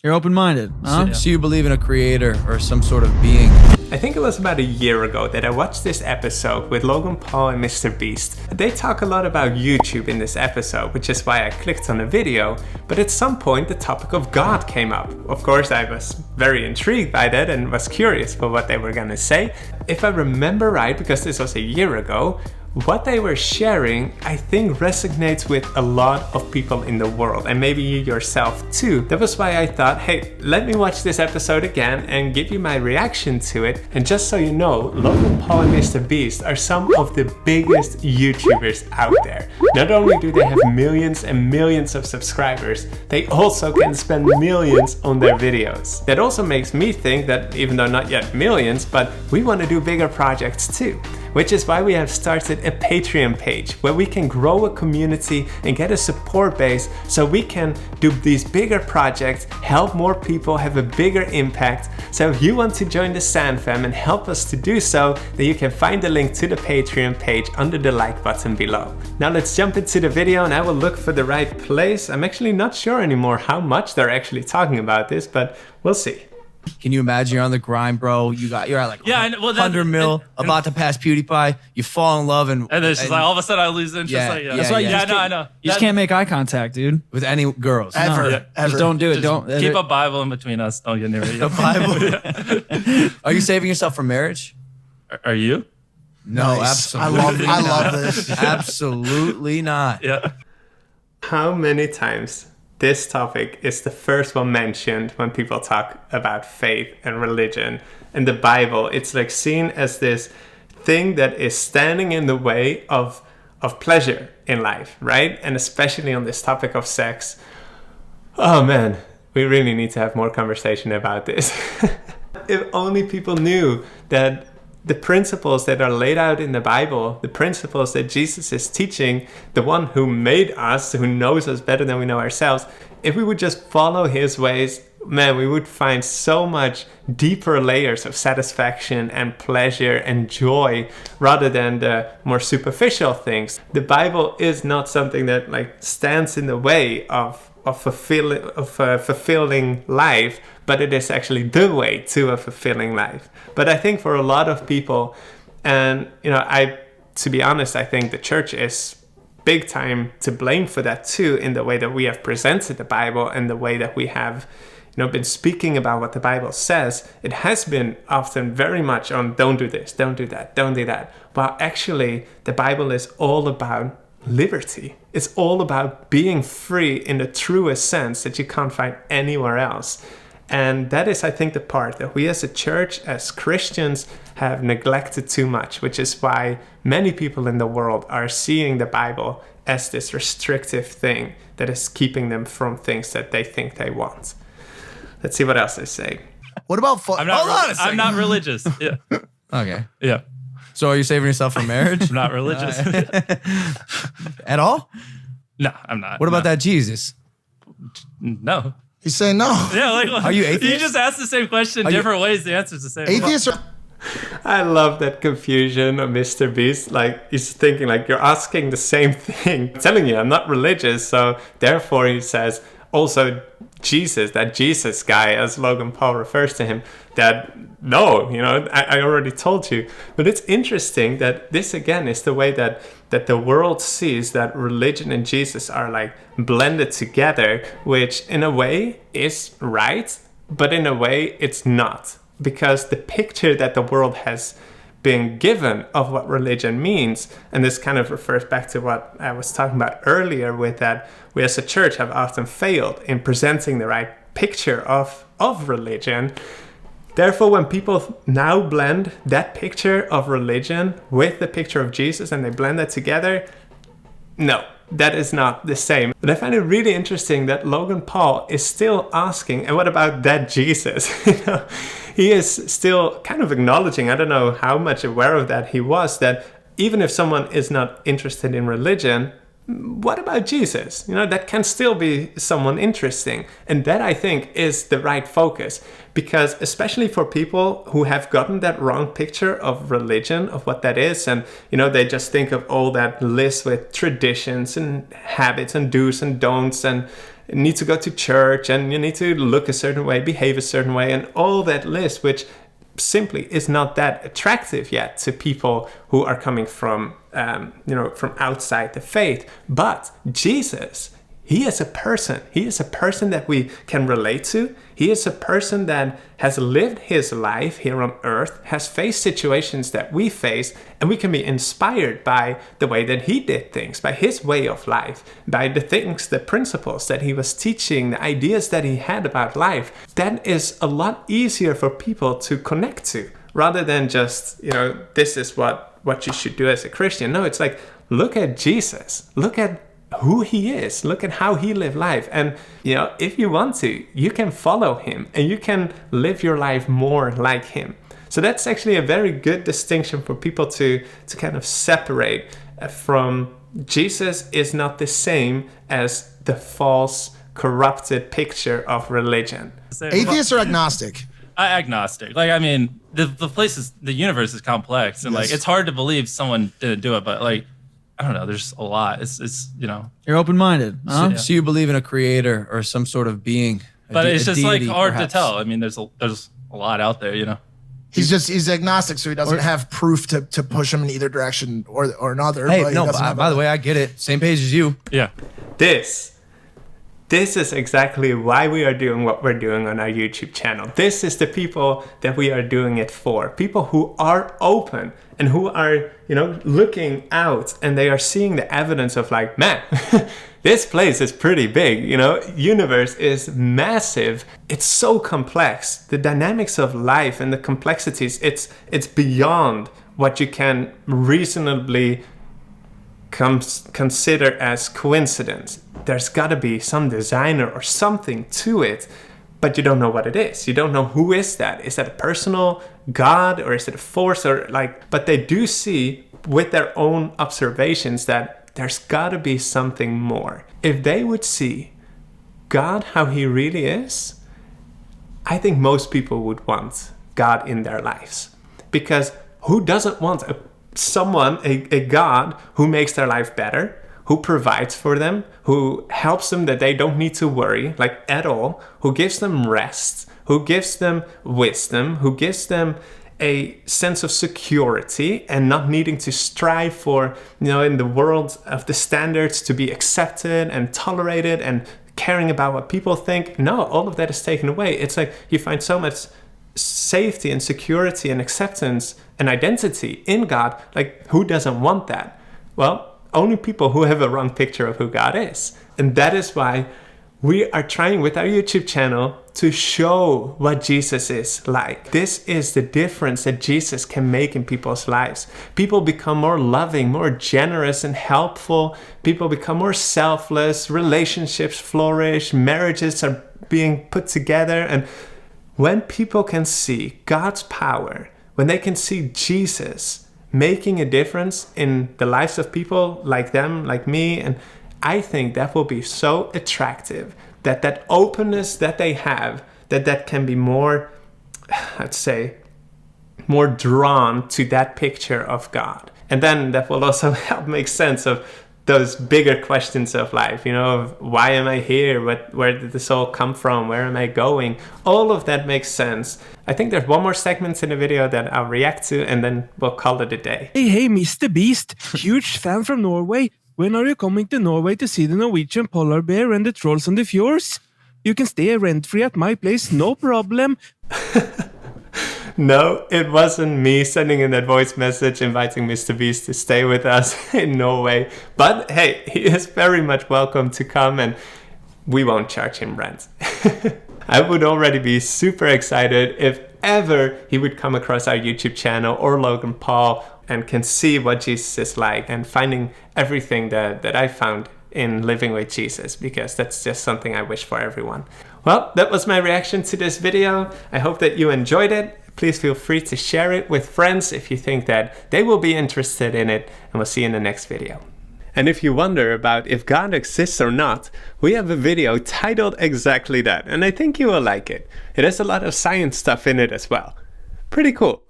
You're open-minded, huh? So you believe in a creator or some sort of being? I think it was about a year ago that I watched this episode with Logan Paul and Mr. Beast. They talk a lot about YouTube in this episode, which is why I clicked on the video, but at some point the topic of God came up. Of course, I was very intrigued by that and was curious for what they were gonna say. If I remember right, because this was a year ago, what they were sharing, I think, resonates with a lot of people in the world, and maybe you yourself too. That was why I thought, hey, let me watch this episode again and give you my reaction to it. And just so you know, Logan Paul and Mr. Beast are some of the biggest YouTubers out there. Not only do they have millions and millions of subscribers, they also can spend millions on their videos. That also makes me think that, even though not yet millions, but we want to do bigger projects too. Which is why we have started a Patreon page where we can grow a community and get a support base so we can do these bigger projects, help more people, have a bigger impact. So if you want to join the Sand Fam and help us to do so, then you can find the link to the Patreon page under the like button below. Now let's jump into the video and I will look for the right place. I'm actually not sure anymore how much they're actually talking about this, but we'll see. Can you imagine you're on the grind, bro? You're at like 100 mil, about to pass PewDiePie. You fall in love and then it's just like all of a sudden I lose interest. That's why I know. You just can't make eye contact, dude. With any girls. Ever. Just don't do it. Don't keep a Bible in between us. Don't get near it. A Bible. Are you saving yourself for marriage? Are you? No, Nice. absolutely. I love this. Absolutely not. Yeah. How many times this topic is the first one mentioned when people talk about faith and religion and the Bible? It's like seen as this thing that is standing in the way of pleasure in life, right? And especially on this topic of sex. Oh man, we really need to have more conversation about this. If only people knew that the principles that are laid out in the Bible, the principles that Jesus is teaching, the one who made us, who knows us better than we know ourselves, if we would just follow his ways, man, we would find so much deeper layers of satisfaction and pleasure and joy rather than the more superficial things. The Bible is not something that like stands in the way of a fulfilling life, but it is actually the way to a fulfilling life. But I think for a lot of people, and to be honest, I think the church is big time to blame for that too, in the way that we have presented the Bible and the way that we have been speaking about what the Bible says. It has been often very much on don't do this, don't do that, don't do that. While actually the Bible is all about liberty. It's all about being free in the truest sense that you can't find anywhere else. And that is, I think, the part that we as a church, as Christians, have neglected too much, which is why many people in the world are seeing the Bible as this restrictive thing that is keeping them from things that they think they want. Let's see what else they say. What about I'm not religious. Yeah. Okay. Yeah. So are you saving yourself for marriage? I'm not religious. At all? No, I'm not. What about that Jesus? No. He's saying no. Yeah, like Are you atheist? You just asked the same question different ways. The answer's the same. Atheists are I love that confusion of Mr. Beast. Like, he's thinking like you're asking the same thing. I'm telling you, I'm not religious, so therefore he says also Jesus, that Jesus guy, as Logan Paul refers to him, that no, I already told you. But it's interesting that this again is the way that the world sees that religion and Jesus are like blended together, which in a way is right, but in a way it's not. Because the picture that the world has been given of what religion means, and this kind of refers back to what I was talking about earlier with that we as a church have often failed in presenting the right picture of religion. Therefore, when people now blend that picture of religion with the picture of Jesus and they blend that together, no, that is not the same. But I find it really interesting that Logan Paul is still asking, and what about that Jesus? He is still kind of acknowledging, I don't know how much aware of that he was, that even if someone is not interested in religion, what about Jesus? That can still be someone interesting. And that, I think, is the right focus. Because especially for people who have gotten that wrong picture of religion, of what that is, and, they just think of all that list with traditions and habits and do's and don'ts and need to go to church, and you need to look a certain way, behave a certain way, and all that list, which simply is not that attractive yet to people who are coming from, from outside the faith. But Jesus, he is a person. He is a person that we can relate to. He is a person that has lived his life here on earth, has faced situations that we face, and we can be inspired by the way that he did things, by his way of life, by the things, the principles that he was teaching, the ideas that he had about life. That is a lot easier for people to connect to, rather than just, this is what you should do as a Christian. No, it's like, look at Jesus. Look at who he is. Look at how he lived life. And, if you want to, you can follow him and you can live your life more like him. So that's actually a very good distinction for people to kind of separate from. Jesus is not the same as the false, corrupted picture of religion. Atheist or agnostic? Agnostic. Like, I mean, the universe is complex, and like, it's hard to believe someone didn't do it, but like, I don't know, there's a lot. It's You're open-minded, huh? So you believe in a creator or some sort of being. But it's just like deity, hard perhaps. to tell. I mean, there's a lot out there, He's agnostic, so he doesn't have proof to push him in either direction or another. Hey, but he no, doesn't have by the way, I get it. Same page as you. Yeah. This is exactly why we are doing what we're doing on our YouTube channel. This is the people that we are doing it for. People who are open and who are, looking out, and they are seeing the evidence of like, man, this place is pretty big, universe is massive. It's so complex. The dynamics of life and the complexities, it's beyond what you can reasonably consider as coincidence. There's got to be some designer or something to it, but you don't know what it is. You don't know who is that. Is that a personal God, or is it a force, or but they do see with their own observations that there's got to be something more. If they would see God how he really is, I think most people would want God in their lives, because who doesn't want a God who makes their life better, who provides for them, who helps them that they don't need to worry at all, who gives them rest, who gives them wisdom, who gives them a sense of security and not needing to strive for, in the world of the standards, to be accepted and tolerated and caring about what people think. No, all of that is taken away. It's like you find so much safety and security and acceptance and identity in God. Like, who doesn't want that? Well, only people who have a wrong picture of who God is. And that is why we are trying with our YouTube channel to show what Jesus is like. This is the difference that Jesus can make in people's lives. People become more loving, more generous and helpful. People become more selfless. Relationships flourish. Marriages are being put together. And when people can see God's power, when they can see Jesus making a difference in the lives of people like them, like me, and I think that will be so attractive, that openness that they have, that can be more, I'd say, more drawn to that picture of God. And then that will also help make sense of those bigger questions of life, of why am I here? Where did this all come from? Where am I going? All of that makes sense. I think there's one more segment in the video that I'll react to, and then we'll call it a day. Hey, Mr. Beast, huge fan from Norway. When are you coming to Norway to see the Norwegian polar bear and the trolls on the fjords? You can stay rent-free at my place, no problem. No, it wasn't me sending in that voice message inviting Mr. Beast to stay with us in Norway. But hey, he is very much welcome to come, and we won't charge him rent. I would already be super excited if ever he would come across our YouTube channel or Logan Paul and can see what Jesus is like, and finding everything that I found in living with Jesus, because that's just something I wish for everyone. Well, that was my reaction to this video. I hope that you enjoyed it. Please feel free to share it with friends if you think that they will be interested in it, and we'll see you in the next video. And if you wonder about if God exists or not, we have a video titled exactly that, and I think you will like it. It has a lot of science stuff in it as well. Pretty cool.